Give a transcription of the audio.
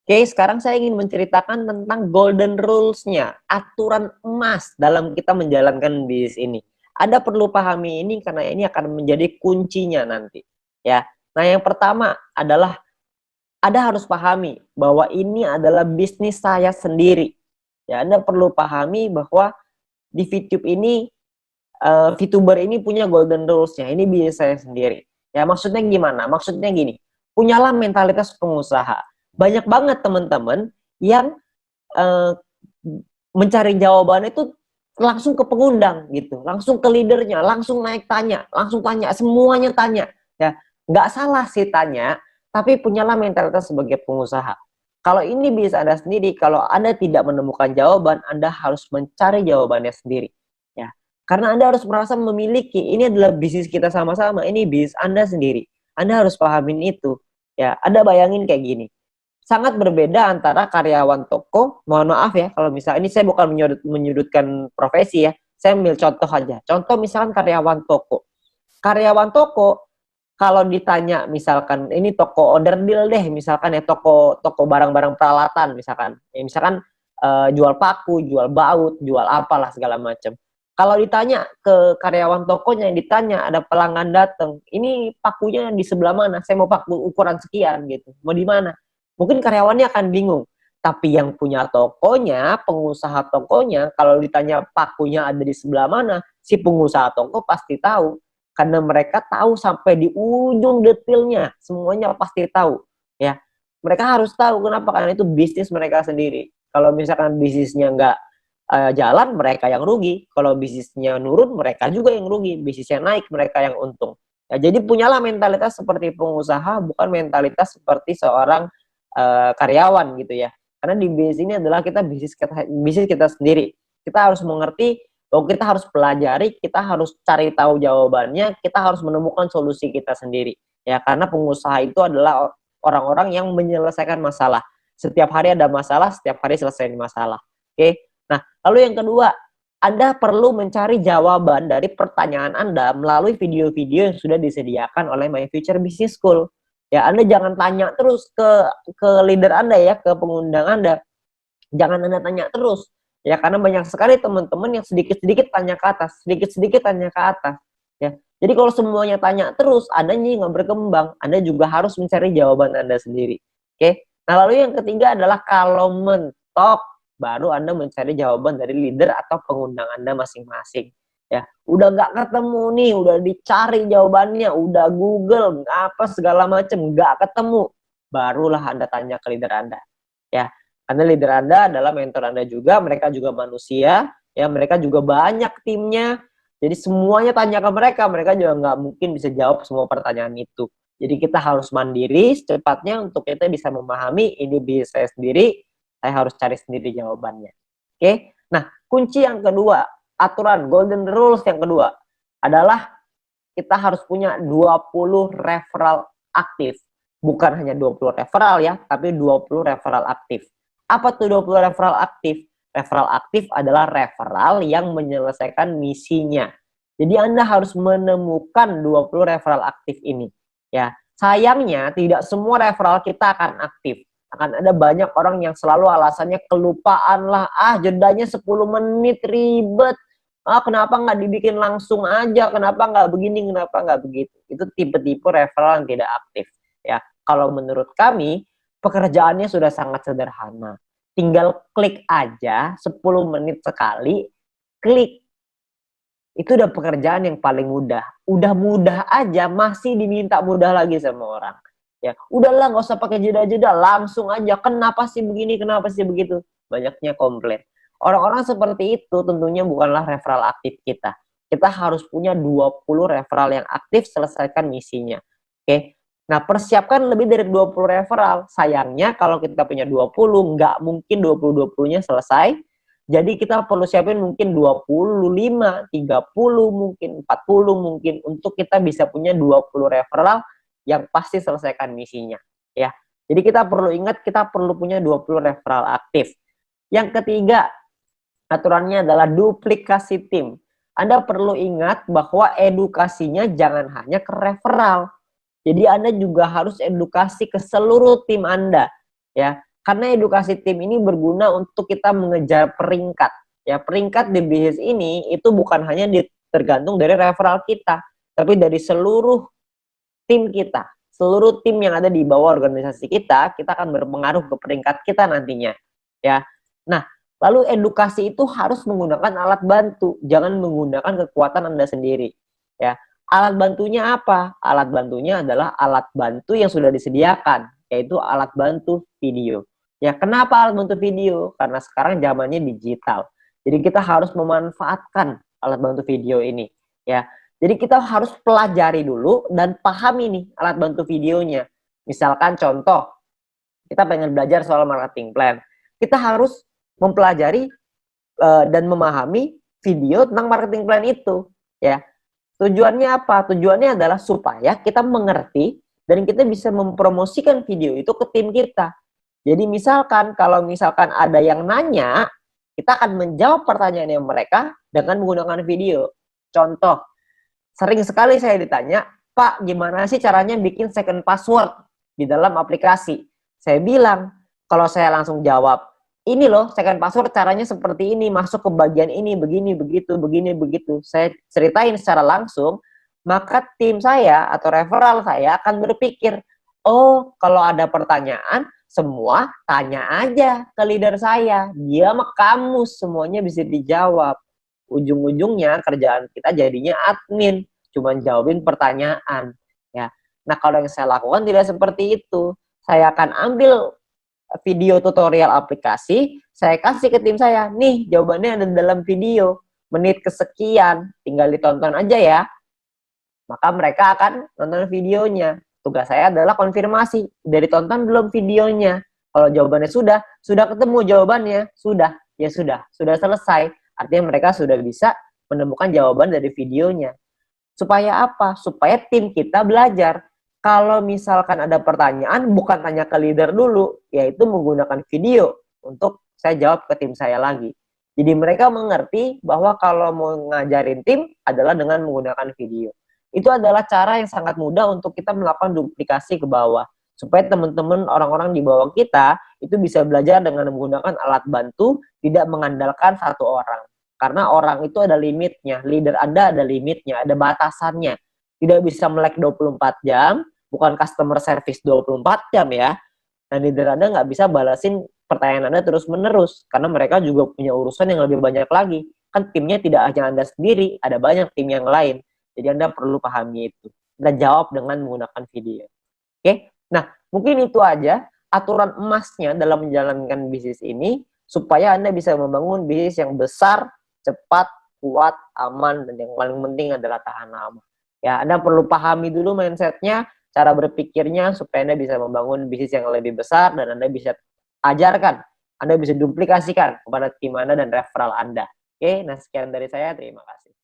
Oke, sekarang saya ingin menceritakan tentang golden rules-nya, aturan emas dalam kita menjalankan bisnis ini. Anda perlu pahami ini karena ini akan menjadi kuncinya nanti, ya. Nah, yang pertama adalah Anda harus pahami bahwa ini adalah bisnis saya sendiri. Ya, Anda perlu pahami bahwa di VTube ini, VTuber ini punya golden rules-nya, ini bisnis saya sendiri. Ya, maksudnya gimana? Maksudnya gini, punyalah mentalitas pengusaha. Banyak banget teman-teman yang uh, mencari jawaban itu langsung ke pengundang gitu, langsung ke leadernya, langsung naik tanya, langsung tanya, semuanya tanya. Ya, nggak salah sih tanya, tapi punyalah mentalitas sebagai pengusaha. Kalau ini bisa Anda sendiri, kalau Anda tidak menemukan jawaban, Anda harus mencari jawabannya sendiri. Ya, karena Anda harus merasa memiliki, ini adalah bisnis kita sama-sama, ini bisnis Anda sendiri. Anda harus pahamin itu. Ya, Anda bayangin kayak gini, sangat berbeda antara karyawan toko, mohon maaf ya, kalau misalnya ini saya bukan menyudutkan profesi ya, saya ambil contoh aja. Contoh misalkan karyawan toko. Karyawan toko, kalau ditanya misalkan ini toko onderdil deh, misalkan ya toko toko barang-barang peralatan misalkan. Ya, misalkan jual paku, jual baut, jual apalah segala macam. Kalau ditanya ke karyawan tokonya, yang ditanya ada pelanggan datang, ini pakunya di sebelah mana? Saya mau paku ukuran sekian gitu. Mau di mana? Mungkin karyawannya akan bingung. Tapi yang punya tokonya, pengusaha tokonya, kalau ditanya pakunya ada di sebelah mana, si pengusaha toko pasti tahu. Karena mereka tahu sampai di ujung detailnya, semuanya pasti tahu. Ya, mereka harus tahu kenapa, karena itu bisnis mereka sendiri. Kalau misalkan bisnisnya nggak jalan, mereka yang rugi. Kalau bisnisnya nurun, mereka juga yang rugi. Bisnisnya naik, mereka yang untung. Ya, jadi punyalah mentalitas seperti pengusaha, bukan mentalitas seperti seorang karyawan gitu ya. Karena di bisnis ini adalah bisnis kita sendiri. Kita harus mengerti bahwa kita harus pelajari, kita harus cari tahu jawabannya, kita harus menemukan solusi kita sendiri. Ya, karena pengusaha itu adalah orang-orang yang menyelesaikan masalah. Setiap hari ada masalah, setiap hari selesai masalah. Oke. Nah, lalu yang kedua, Anda perlu mencari jawaban dari pertanyaan Anda melalui video-video yang sudah disediakan oleh My Future Business School. Ya, Anda jangan tanya terus ke leader Anda ya, ke pengundang Anda. Jangan Anda tanya terus. Ya, karena banyak sekali teman-teman yang sedikit-sedikit tanya ke atas, sedikit-sedikit tanya ke atas. Ya. Jadi kalau semuanya tanya terus, Anda nggak berkembang. Anda juga harus mencari jawaban Anda sendiri. Oke. Nah, lalu yang ketiga adalah kalau mentok, baru Anda mencari jawaban dari leader atau pengundang Anda masing-masing. Ya, udah nggak ketemu nih, udah dicari jawabannya, udah Google, apa segala macam, nggak ketemu, barulah Anda tanya ke leader Anda. Ya, karena leader Anda adalah mentor Anda juga, mereka juga manusia, ya mereka juga banyak timnya. Jadi semuanya tanya ke mereka juga nggak mungkin bisa jawab semua pertanyaan itu. Jadi kita harus mandiri secepatnya untuk kita bisa memahami ini bisnis saya sendiri, saya harus cari sendiri jawabannya. Oke? Nah, kunci yang kedua, aturan golden rules yang kedua adalah kita harus punya 20 referral aktif. Bukan hanya 20 referral ya, tapi 20 referral aktif. Apa tuh 20 referral aktif? Referral aktif adalah referral yang menyelesaikan misinya. Jadi Anda harus menemukan 20 referral aktif ini. Ya, sayangnya tidak semua referral kita akan aktif. Akan ada banyak orang yang selalu alasannya kelupaan lah, jedanya 10 menit ribet. Kenapa nggak dibikin langsung aja? Kenapa nggak begini? Kenapa nggak begitu? Itu tipe-tipe referral yang tidak aktif. Ya, kalau menurut kami pekerjaannya sudah sangat sederhana. Tinggal klik aja 10 menit sekali, klik. Itu udah pekerjaan yang paling mudah. Udah mudah aja masih diminta mudah lagi sama orang. Ya, udahlah nggak usah pakai jeda-jeda, langsung aja. Kenapa sih begini? Kenapa sih begitu? Banyaknya komplain. Orang-orang seperti itu tentunya bukanlah referral aktif kita. Kita harus punya 20 referral yang aktif, selesaikan misinya. Oke. Nah, persiapkan lebih dari 20 referral. Sayangnya kalau kita punya 20, nggak mungkin 20-20-nya selesai. Jadi kita perlu siapin mungkin 25, 30 mungkin, 40 mungkin untuk kita bisa punya 20 referral yang pasti selesaikan misinya, ya. Jadi kita perlu ingat kita perlu punya 20 referral aktif. Yang ketiga, aturannya adalah duplikasi tim. Anda perlu ingat bahwa edukasinya jangan hanya ke referral. Jadi Anda juga harus edukasi ke seluruh tim Anda, ya. Karena edukasi tim ini berguna untuk kita mengejar peringkat. Ya, peringkat di bisnis ini itu bukan hanya tergantung dari referral kita, tapi dari seluruh tim kita. Seluruh tim yang ada di bawah organisasi kita akan berpengaruh ke peringkat kita nantinya. Ya. Nah, lalu edukasi itu harus menggunakan alat bantu, jangan menggunakan kekuatan Anda sendiri. Ya. Alat bantunya apa? Alat bantunya adalah alat bantu yang sudah disediakan, yaitu alat bantu video. Ya, kenapa alat bantu video? Karena sekarang zamannya digital. Jadi kita harus memanfaatkan alat bantu video ini, ya. Jadi kita harus pelajari dulu dan pahami nih alat bantu videonya. Misalkan contoh, kita pengen belajar soal marketing plan. Kita harus mempelajari dan memahami video tentang marketing plan itu, ya. Tujuannya apa? Tujuannya adalah supaya kita mengerti dan kita bisa mempromosikan video itu ke tim kita. Jadi misalkan kalau misalkan ada yang nanya, kita akan menjawab pertanyaannya mereka dengan menggunakan video. Contoh, sering sekali saya ditanya, Pak, gimana sih caranya bikin second password di dalam aplikasi? Saya bilang, kalau saya langsung jawab, ini loh second password caranya seperti ini, masuk ke bagian ini, begini, begitu, begini, begitu. Saya ceritain secara langsung, maka tim saya atau referral saya akan berpikir, oh kalau ada pertanyaan, semua tanya aja ke leader saya. Dia mah kamus, semuanya bisa dijawab. Ujung-ujungnya kerjaan kita jadinya admin, cuman jawabin pertanyaan. Ya. Nah kalau yang saya lakukan tidak seperti itu. Saya akan ambil video tutorial aplikasi, saya kasih ke tim saya. Nih jawabannya ada dalam video, menit kesekian, tinggal ditonton aja ya. Maka mereka akan nonton videonya. Tugas saya adalah konfirmasi, udah ditonton belum videonya? Kalau jawabannya sudah ketemu jawabannya, ya sudah selesai. Artinya mereka sudah bisa menemukan jawaban dari videonya. Supaya apa? Supaya tim kita belajar. Kalau misalkan ada pertanyaan, bukan tanya ke leader dulu, yaitu menggunakan video untuk saya jawab ke tim saya lagi. Jadi mereka mengerti bahwa kalau mau ngajarin tim adalah dengan menggunakan video. Itu adalah cara yang sangat mudah untuk kita melakukan duplikasi ke bawah. Supaya teman-teman orang-orang di bawah kita itu bisa belajar dengan menggunakan alat bantu, tidak mengandalkan satu orang. Karena orang itu ada limitnya, leader Anda ada limitnya, ada batasannya. Tidak bisa melek 24 jam, bukan customer service 24 jam ya. Dan leader Anda nggak bisa balasin pertanyaan Anda terus-menerus, karena mereka juga punya urusan yang lebih banyak lagi. Kan timnya tidak hanya Anda sendiri, ada banyak tim yang lain. Jadi Anda perlu pahami itu. Anda jawab dengan menggunakan video. Oke? Nah, mungkin itu aja aturan emasnya dalam menjalankan bisnis ini, supaya Anda bisa membangun bisnis yang besar, cepat, kuat, aman, dan yang paling penting adalah tahan lama. Ya, Anda perlu pahami dulu mindset-nya, cara berpikirnya, supaya Anda bisa membangun bisnis yang lebih besar, dan Anda bisa ajarkan, Anda bisa duplikasikan kepada tim Anda dan referral Anda. Oke, nah sekian dari saya, terima kasih.